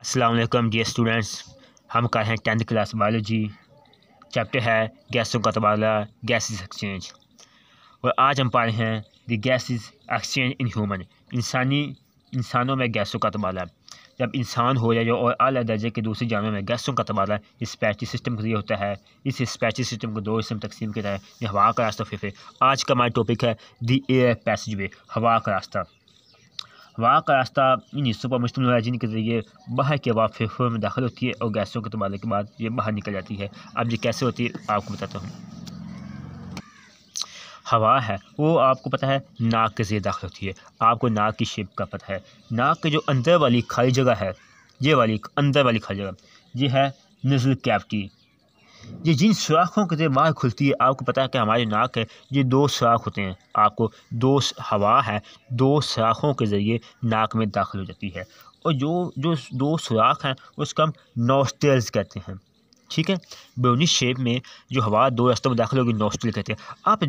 अस्सलाम वालेकुम dear students, हम कर हैं 10th क्लास बायोलॉजी। चैप्टर है गैसों का तबादला, गैसेस एक्सचेंज। और आज हम पढ़ रहे हैं the gases exchange in human, इंसानों में गैसों का तबादला। जब इंसान हो या जो और अला दर्जे के दूसरे जानवरों में गैसों का तबादला रिस्पैची सिस्टम के लिए होता है। इस रिस्पैची सिस्टम को दो हिस्से में तकसीम किया है, यह हवा का रास्ता फिर। आज का हमारा टॉपिक है द एयर पैसेजवे, हवा का रास्ता। हवा का रास्ता इन हिस्सों पर मुश्तमिल है जिनके जरिए बाहर की हवा फेफड़ों में दाखिल होती है और गैसों के तबादले के बाद ये बाहर निकल जाती है। अब ये कैसे होती है आपको बताता हूँ। हवा है वो आपको पता है नाक के जरिए दाखिल होती है। आपको नाक की शेप का पता है। नाक के जो अंदर वाली खाली जगह है, ये वाली अंदर वाली खाली जगह, ये है नज़ल कैविटी। ये जिन सुराखों के बाहर खुलती है, आपको पता है कि हमारी नाक है, ये दो सुराख होते हैं। आपको हवा है दो सुराखों के ज़रिए नाक में दाखिल हो जाती है। और जो जो दो सुराख हैं उसको हम नॉस्ट्रल्स कहते हैं। ठीक है, ब्रोनी शेप में जो हवा दो रास्तों में दाखिल होगी नॉस्ट्रल कहते हैं। अब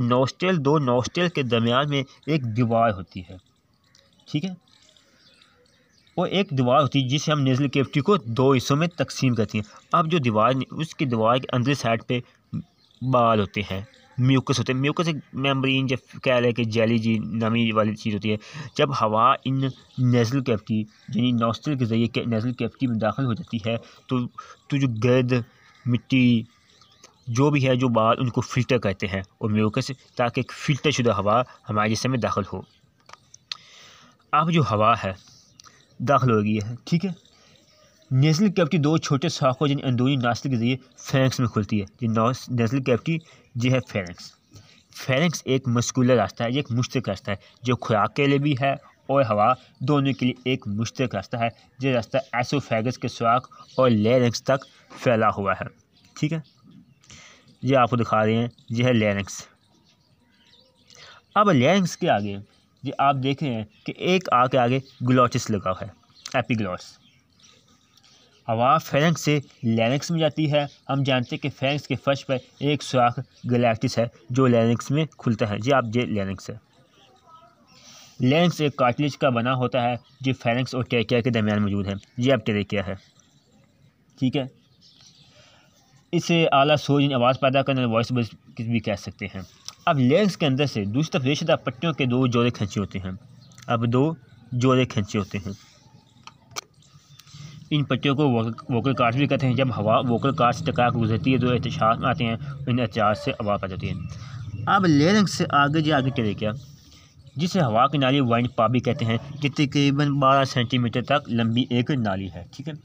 दो नॉस्ट्रल के दरमियान में एक दीवार होती है। ठीक है, और एक दीवार होती है जिसे हम नेज़ल कैविटी को दो हिस्सों में तकसीम करती हैं। अब जो दीवार, उसकी दीवार के अंदर साइड पे बाल होते हैं, म्यूकस होते हैं। म्यूकस एक मेम्ब्रेन जब कह रहे कि जेली जी नमी वाली चीज़ होती है। जब हवा इन नेज़ल कैविटी यानी नॉस्ट्रल के ज़रिए नेज़ल कैविटी में दाखिल हो जाती है तो जो गर्द मिट्टी जो भी है, जो बाल, उनको फ़िल्टर करते हैं और म्यूकस, ताकि एक फ़िल्टर शुदा हवा हमारे जिस्म में दाखिल हो। अब जो हवा है दाखिल हो गई है, ठीक है। नेज़ल कैविटी दो छोटे साखों जिन अंदरूनी नास्तिक के जरिए फेरेंक्स में खुलती है। नेज़ल कैविटी जो है फेरेंक्स। फेरेंक्स एक मस्कुलर रास्ता है, ये एक मुश्तरक रास्ता है जो खुराक के लिए भी है और हवा दोनों के लिए एक मुश्तरक रास्ता है। ये रास्ता एसोफेगस के सुराख और लेरिंक्स तक फैला हुआ है। ठीक है, ये आपको दिखा रहे हैं, ये है लेरिंक्स। अब लेरिंक्स के आगे ये आप देख रहे हैं कि एक आगे आगे ग्लॉटिस लगा है, एपिग्लॉट्स। हवा फेरेंक्स से लैरिंक्स में जाती है। हम जानते हैं कि फेरेंक्स के फर्श पर एक सुराख ग्लॉटिस है जो लैरिंक्स में खुलता है। ये लैरिंक्स है। लैरिंक्स एक कार्टिलेज का बना होता है जो फेरेंक्स और ट्रेकिया के दरमियान मौजूद है। ये अब ट्रेकिया है। ठीक है, इसे आला सोज आवाज़ पैदा करने वॉइस भी कह सकते हैं। अब लैरिंक्स के अंदर से दूसरी तरफ रेशेदार पट्टियों के दो जोड़े खींचे होते हैं। अब दो जोड़े खींचे होते हैं। इन पट्टियों को वोकल कार्ड्स भी कहते हैं। जब हवा वोकल कार्ड से टकरा कर गुजरती है तो एहतिशात आते हैं, इन एहतियात से आवाज़ पैदा होती है। अब लेरिंक्स से आगे ट्रेकिया, जिसे हवा की नाली वाइन पाबी कहते हैं, जो तकरीबन 12 सेंटीमीटर तक लंबी एक नाली है। ठीक है,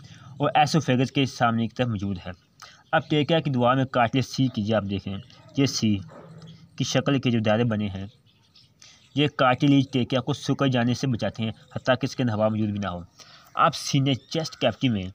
और एसोफेगस के सामने की तरफ मौजूद है। अब ट्रेकिया की दीवार में कार्टिलेज सी कीजिए, आप देखें ये सी की शक्ल के जो दायरे बने हैं, ये कार्टिलेज ट्रेकिया को सूख जाने से बचाते हैं, हत्ता कि इसके अंदर हवा मौजूद भी ना हो। आप सीने चेस्ट कैविटी में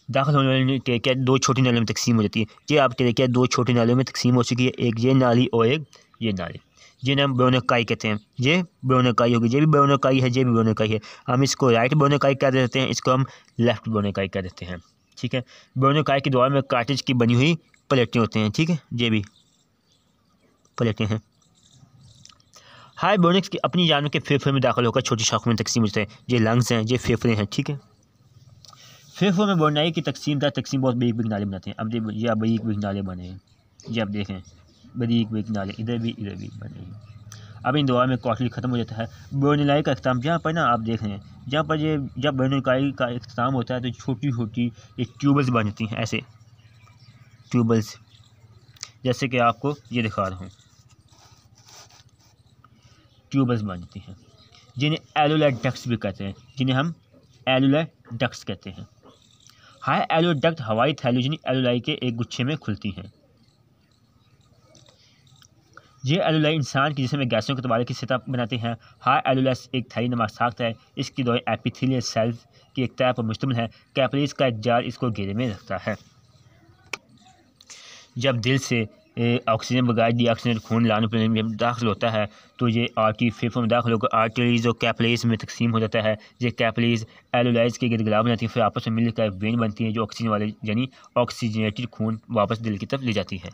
दाखिल होने वाली ट्रेकिया दो छोटी नालियों में तकसीम हो जाती है। ये आप ट्रेकिया दो छोटी नालियों में तकसीम हो चुकी है, एक ये नाली और एक ये नाली, जिन्हें हम ब्रोनकाई कहते हैं। ये ब्रोनकाई होगी, ये भी ब्रोनकाई है, ये भी ब्रोनकाई है। हम इसको राइट ब्रोनकाई कह देते हैं, इसको हम लेफ्ट ब्रोनकाई कह देते हैं। ठीक है, ब्रोनकाई के द्वार में कार्टिलेज की बनी हुई प्लेटें होते हैं। ठीक है, ये भी प्लेटें हैं। हाई ब्रोनिक्स की अपनी जानवर के फेफड़े में दाखिल होकर छोटी शाखों में तकसीम होते हैं। ये लंग्स हैं, ये फेफड़े हैं। ठीक है, फेफड़ों में बोरनाई की तकसीम बहुत बरीक नाले बनाते हैं। अब ये बरीक नाले बने हैं, ये आप देखें बरीक नाले इधर भी बने हैं। अब इन दौर में कॉटली ख़त्म हो जाता है। बोरनाई का अख्ताम जहाँ पर ना आप देख रहे हैं, जहाँ पर ये जब बोरनाई का अख्ताम होता है तो छोटी छोटी ये ट्यूबल्स बन जाती हैं, ऐसे ट्यूबल्स, जैसे कि आपको ये दिखा रहा हूँ, ट्यूबल्स बन जाती हैं, जिन्हें एलुलर डक्ट्स भी कहते हैं, जिन्हें हम एलुलर डक्ट्स कहते हैं। हाई एलुलर डक्ट हवाई थैली यानी एलुलाई के एक गुच्छे में खुलती हैं। ये एलुलाई इंसान के जिस्म में गैसों के तबादले की सतह बनाते हैं। हाई एलुलस एक थैली नुमा साख्त है। इसकी दो एपिथेलियल सेल्स की एक तह पर मुश्तमिल है। कैपिलरीज का एक जाल इसको घेरे में रखता है। जब दिल से ऑक्सीजन बगैर डीऑक्सीजन खून लाने पर दाखिल होता है तो ये आर्टरी फेफड़ों में दाखिल होकर आर्टरीज और कैपिलरीज में तकसीम हो जाता है। ये कैपिलरीज एलुलाइज के गिरद गला बनाती हैं, फिर आपस में मिलकर वेन बनती हैं जो ऑक्सीजन वाले यानी ऑक्सीजनेटेड खून वापस दिल की तरफ ले जाती है।